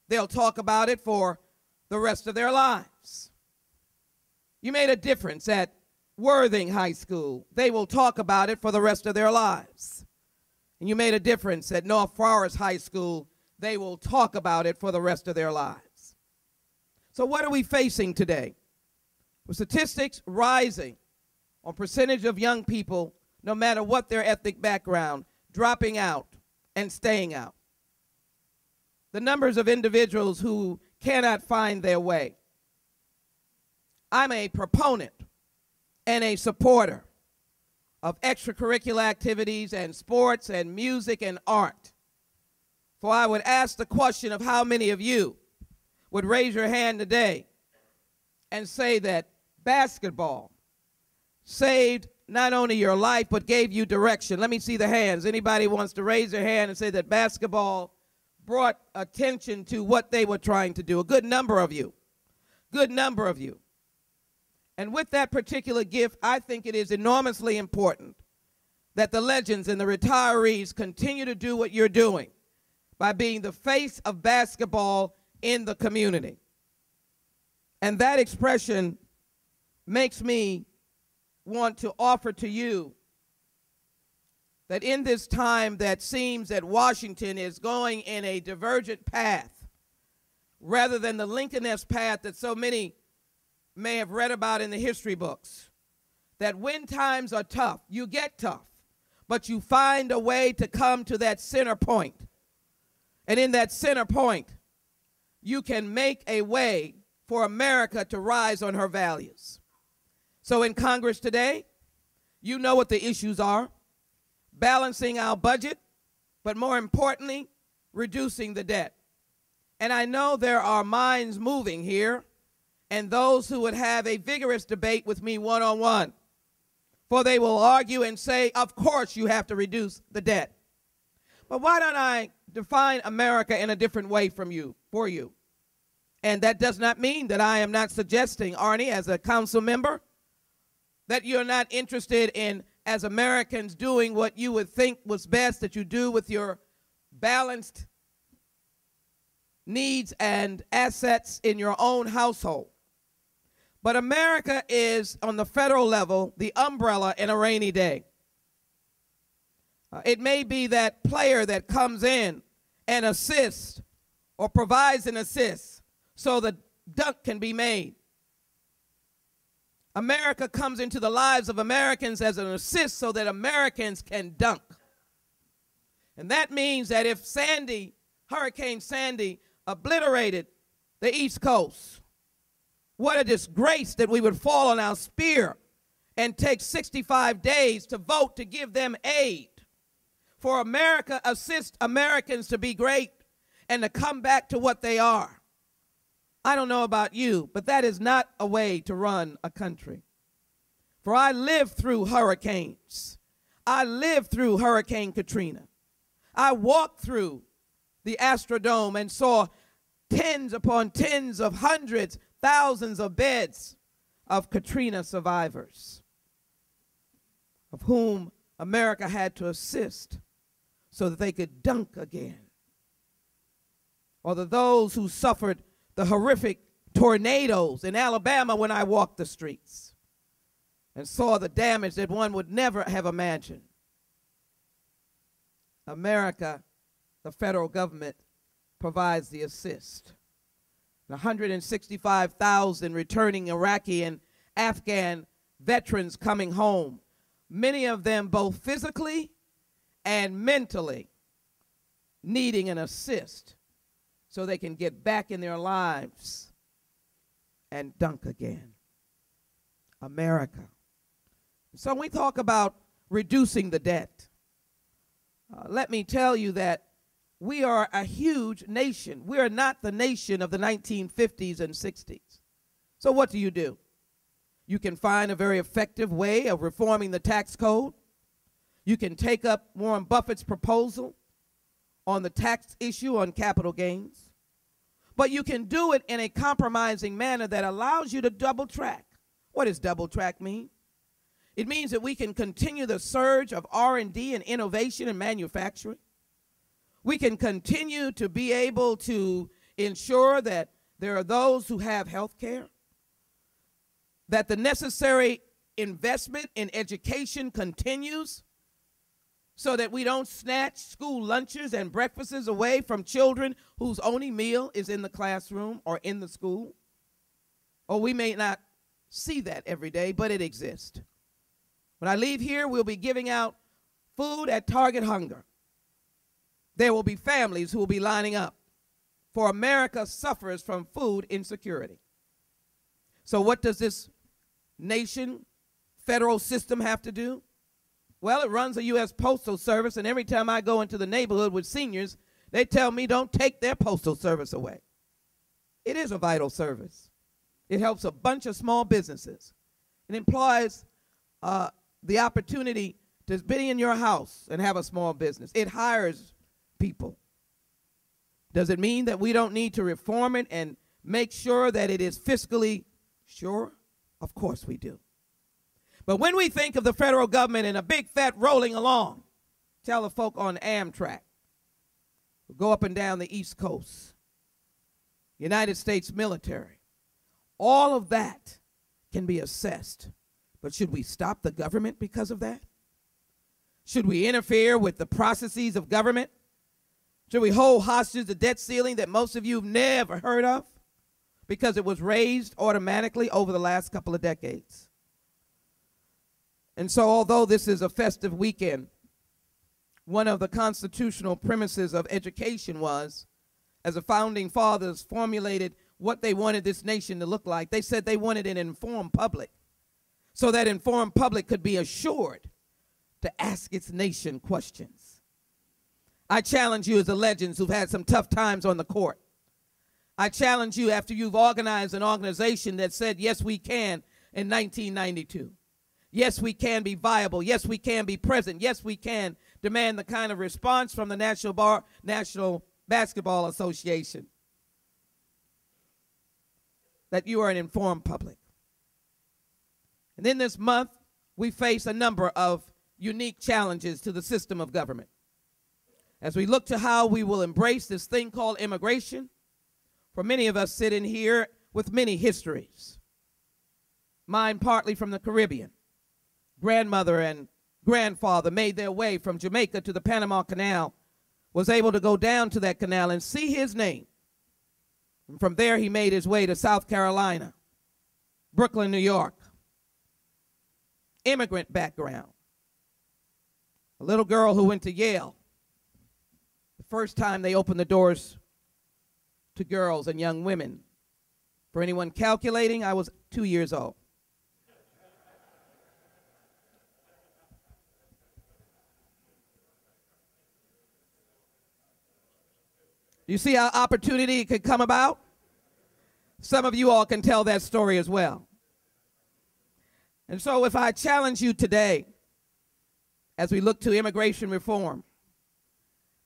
They'll talk about it for the rest of their lives. You made a difference at Worthing High School. They will talk about it for the rest of their lives. And you made a difference at North Forest High School. They will talk about it for the rest of their lives. So what are we facing today? With statistics rising on percentage of young people, no matter what their ethnic background, dropping out and staying out. The numbers of individuals who cannot find their way. I'm a proponent and a supporter of extracurricular activities and sports and music and art. For I would ask the question of how many of you would raise your hand today and say that basketball saved not only your life but gave you direction? Let me see the hands. Anybody wants to raise their hand and say that basketball brought attention to what they were trying to do? A good number of you. Good number of you. And with that particular gift, I think it is enormously important that the legends and the retirees continue to do what you're doing by being the face of basketball in the community. And that expression makes me want to offer to you that in this time that seems that Washington is going in a divergent path rather than the Lincoln-esque path that so many may have read about in the history books, that when times are tough, you get tough, but you find a way to come to that center point. And in that center point, you can make a way for America to rise on her values. So in Congress today, you know what the issues are: balancing our budget, but more importantly, reducing the debt. And I know there are minds moving here and those who would have a vigorous debate with me one-on-one, for they will argue and say, of course you have to reduce the debt. But why don't I define America in a different way for you? And that does not mean that I am not suggesting, Arnie, as a council member, that you're not interested in, as Americans, doing what you would think was best that you do with your balanced needs and assets in your own household. But America is, on the federal level, the umbrella in a rainy day. It may be that player that comes in and assists or provides an assist so the dunk can be made. America comes into the lives of Americans as an assist so that Americans can dunk. And that means that if Hurricane Sandy obliterated the East Coast, what a disgrace that we would fall on our spear and take 65 days to vote to give them aid. For America assist Americans to be great and to come back to what they are. I don't know about you, but that is not a way to run a country. For I lived through hurricanes. I lived through Hurricane Katrina. I walked through the Astrodome and saw tens upon tens of hundreds, thousands of beds of Katrina survivors, of whom America had to assist so that they could dunk again. Or those who suffered the horrific tornadoes in Alabama when I walked the streets and saw the damage that one would never have imagined. America, the federal government, provides the assist. 165,000 returning Iraqi and Afghan veterans coming home, many of them both physically and mentally needing an assist so they can get back in their lives and dunk again. America. So when we talk about reducing the debt, let me tell you that we are a huge nation. We are not the nation of the 1950s and 60s. So what do? You can find a very effective way of reforming the tax code. You can take up Warren Buffett's proposal on the tax issue on capital gains. But you can do it in a compromising manner that allows you to double track. What does double track mean? It means that we can continue the surge of R&D and innovation and manufacturing. We can continue to be able to ensure that there are those who have health care, that the necessary investment in education continues so that we don't snatch school lunches and breakfasts away from children whose only meal is in the classroom or in the school. Or we may not see that every day, but it exists. When I leave here, we'll be giving out food at Target Hunger. There will be families who will be lining up, for America suffers from food insecurity. So what does this nation, federal system have to do? Well, it runs a U.S. Postal Service, and every time I go into the neighborhood with seniors, they tell me don't take their postal service away. It is a vital service. It helps a bunch of small businesses. It implies the opportunity to be in your house and have a small business. It hires people. Does it mean that we don't need to reform it and make sure that it is fiscally sure? Of course we do. But when we think of the federal government and a big fat rolling along, tell the folk on Amtrak, go up and down the East Coast, United States military, all of that can be assessed. But should we stop the government because of that? Should we interfere with the processes of government? Should we hold hostage the debt ceiling that most of you have never heard of because it was raised automatically over the last couple of decades? And so although this is a festive weekend, one of the constitutional premises of education was, as the founding fathers formulated what they wanted this nation to look like, they said they wanted an informed public, so that informed public could be assured to ask its nation questions. I challenge you as the legends who've had some tough times on the court. I challenge you after you've organized an organization that said, yes, we can in 1992. Yes, we can be viable. Yes, we can be present. Yes, we can demand the kind of response from the National Basketball Association that you are an informed public. And in this month, we face a number of unique challenges to the system of government. As we look to how we will embrace this thing called immigration, for many of us sitting here with many histories. Mine partly from the Caribbean. Grandmother and grandfather made their way from Jamaica to the Panama Canal, was able to go down to that canal and see his name. And from there he made his way to South Carolina, Brooklyn, New York. Immigrant background. A little girl who went to Yale. The first time they opened the doors to girls and young women. For anyone calculating, I was 2 years old. You see how opportunity could come about? Some of you all can tell that story as well. And so if I challenge you today, as we look to immigration reform,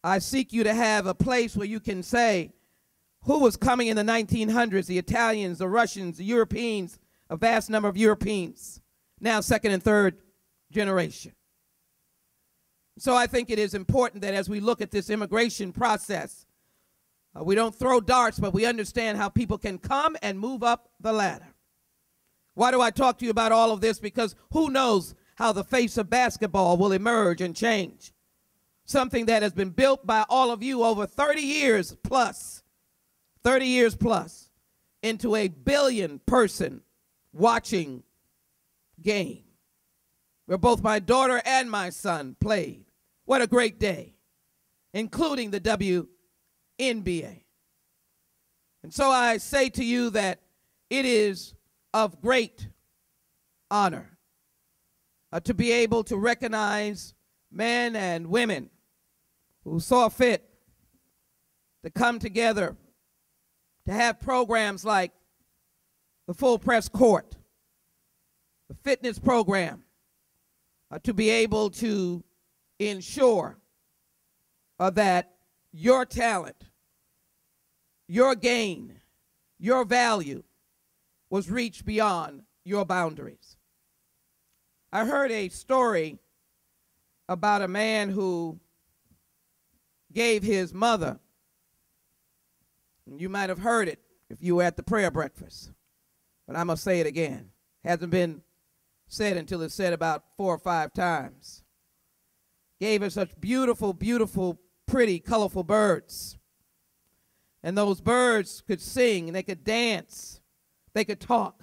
I seek you to have a place where you can say, who was coming in the 1900s? The Italians, the Russians, the Europeans, a vast number of Europeans, now second and third generation. So I think it is important that as we look at this immigration process, we don't throw darts, but we understand how people can come and move up the ladder. Why do I talk to you about all of this? Because who knows how the face of basketball will emerge and change. Something that has been built by all of you over 30 years plus, into a billion-person watching game where both my daughter and my son played. What a great day, including the NBRPA. And so I say to you that it is of great honor to be able to recognize men and women who saw fit to come together to have programs like the Full Press Court, the fitness program, to be able to ensure that your talent, your gain, your value was reached beyond your boundaries. I heard a story about a man who gave his mother, and you might have heard it if you were at the prayer breakfast, but I'm going to say it again. Hasn't been said until it's said about 4 or 5 times. Gave her such beautiful, beautiful, pretty, colorful birds. And those birds could sing, and they could dance, they could talk.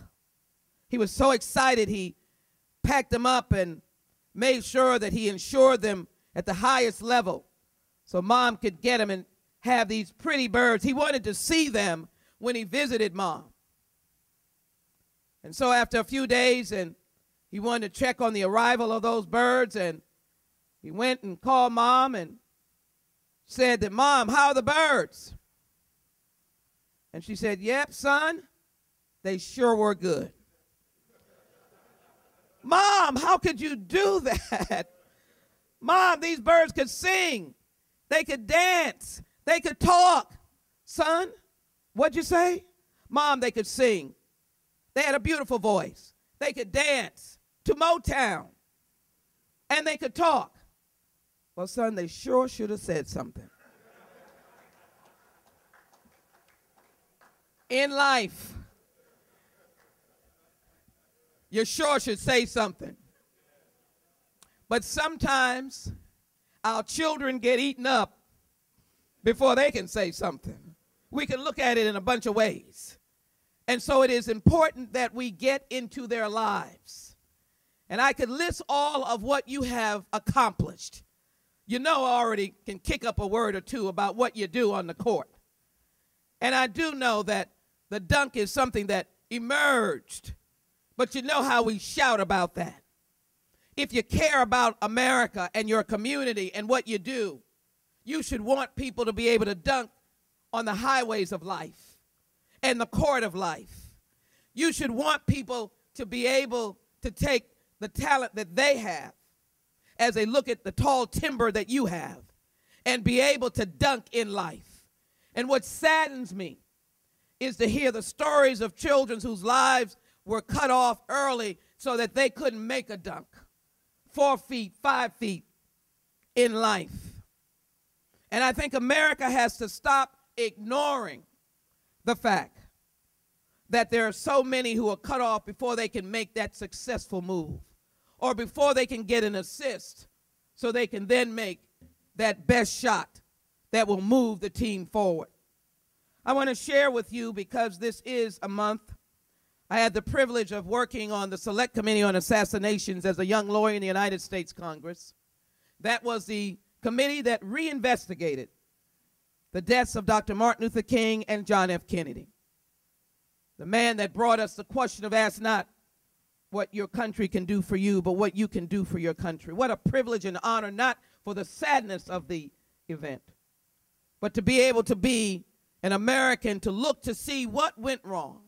He was so excited, he packed them up and made sure that he insured them at the highest level so mom could get them and have these pretty birds. He wanted to see them when he visited mom. And so after a few days, and he wanted to check on the arrival of those birds, and he went and called mom and said that, Mom, how are the birds? And she said, yep, son, they sure were good. Mom, how could you do that? Mom, these birds could sing. They could dance. They could talk. Son, what'd you say? Mom, they could sing. They had a beautiful voice. They could dance to Motown. And they could talk. Well, son, they sure should have said something. In life, you sure should say something. But sometimes our children get eaten up before they can say something. We can look at it in a bunch of ways. And so it is important that we get into their lives. And I could list all of what you have accomplished. You know, I already can kick up a word or two about what you do on the court. And I do know that the dunk is something that emerged. But you know how we shout about that. If you care about America and your community and what you do, you should want people to be able to dunk on the highways of life and the court of life. You should want people to be able to take the talent that they have as they look at the tall timber that you have and be able to dunk in life. And what saddens me is to hear the stories of children whose lives were cut off early so that they couldn't make a dunk. 4 feet, 5 feet in life. And I think America has to stop ignoring the fact that there are so many who are cut off before they can make that successful move or before they can get an assist so they can then make that best shot that will move the team forward. I want to share with you, because this is a month, I had the privilege of working on the Select Committee on Assassinations as a young lawyer in the United States Congress. That was the committee that reinvestigated the deaths of Dr. Martin Luther King and John F. Kennedy. The man that brought us the question of ask not what your country can do for you, but what you can do for your country. What a privilege and honor, not for the sadness of the event, but to be able to be an American, to look to see what went wrong,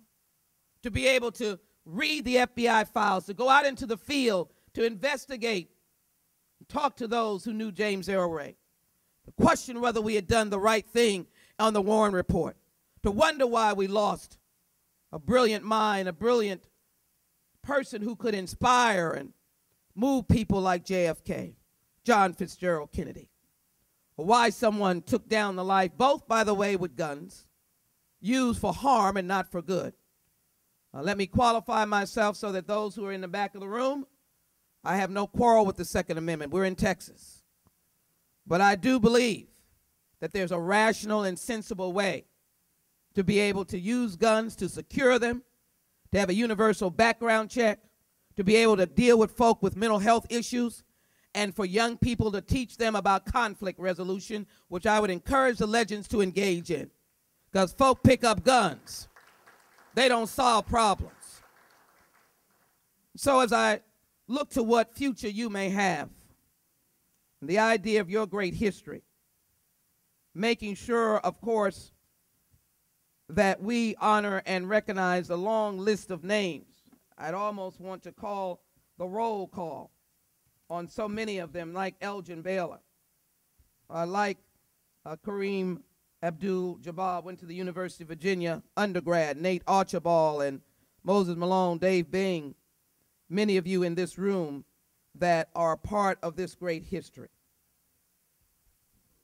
to be able to read the FBI files, to go out into the field, to investigate, talk to those who knew James Earl Ray, to question whether we had done the right thing on the Warren Report, to wonder why we lost a brilliant mind, a brilliant person who could inspire and move people like JFK, John Fitzgerald Kennedy, or why someone took down the life, both, by the way, with guns, used for harm and not for good. Let me qualify myself so that those who are in the back of the room, I have no quarrel with the Second Amendment. We're in Texas. But I do believe that there's a rational and sensible way to be able to use guns, to secure them, to have a universal background check, to be able to deal with folk with mental health issues, and for young people to teach them about conflict resolution, which I would encourage the legends to engage in. Because folk pick up guns. They don't solve problems. So as I look to what future you may have, the idea of your great history, making sure, of course, that we honor and recognize a long list of names. I'd almost want to call the roll call on so many of them, like Elgin Baylor, like Kareem Abdul-Jabbar, went to the University of Virginia undergrad, Nate Archibald and Moses Malone, Dave Bing, many of you in this room that are part of this great history.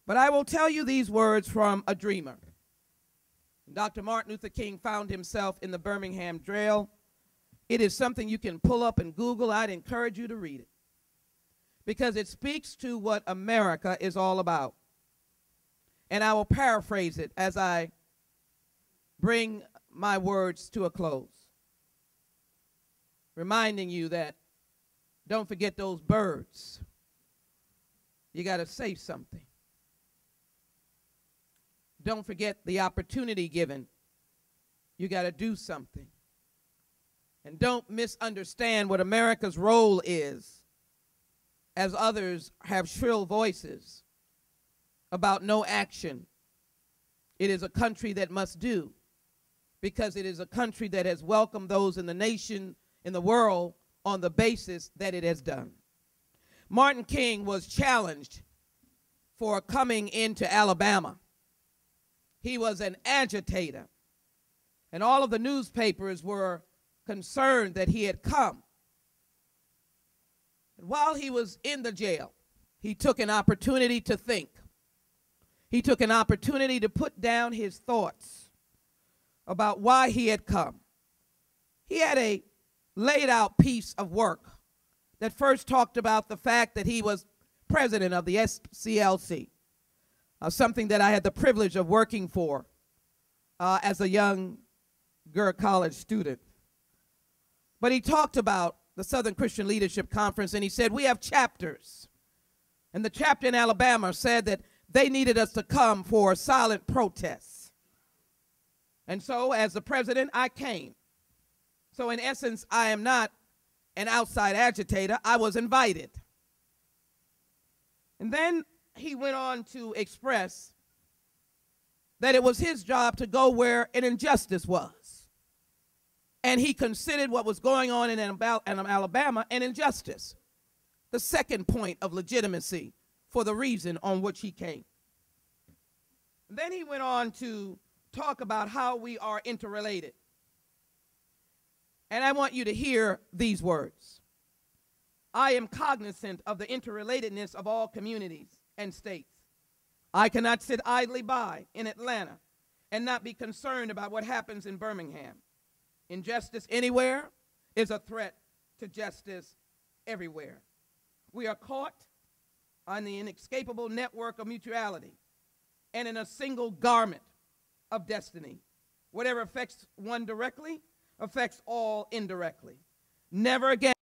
But I will tell you these words from a dreamer. Dr. Martin Luther King found himself in the Birmingham jail. It is something you can pull up and Google. I'd encourage you to read it, because it speaks to what America is all about. And I will paraphrase it as I bring my words to a close, reminding you that don't forget those birds. You got to say something. Don't forget the opportunity given. You got to do something. And don't misunderstand what America's role is, as others have shrill voices about no action. It is a country that must do. because it is a country that has welcomed those in the nation, in the world, on the basis that it has done. Martin King was challenged for coming into Alabama. He was an agitator, and all of the newspapers were concerned that he had come. And while he was in the jail, he took an opportunity to think. He took an opportunity to put down his thoughts about why he had come. He had a laid out piece of work that first talked about the fact that he was president of the SCLC, something that I had the privilege of working for as a young college student. But he talked about the Southern Christian Leadership Conference, and he said, we have chapters. And the chapter in Alabama said that they needed us to come for silent protests. And so, as the president, I came. So, in essence, I am not an outside agitator. I was invited. And then he went on to express that it was his job to go where an injustice was. And he considered what was going on in Alabama an injustice. The second point of legitimacy for the reason on which he came. And then he went on to talk about how we are interrelated. And I want you to hear these words. I am cognizant of the interrelatedness of all communities and states. I cannot sit idly by in Atlanta and not be concerned about what happens in Birmingham. Injustice anywhere is a threat to justice everywhere. We are caught on the inescapable network of mutuality and in a single garment of destiny. Whatever affects one directly affects all indirectly. Never again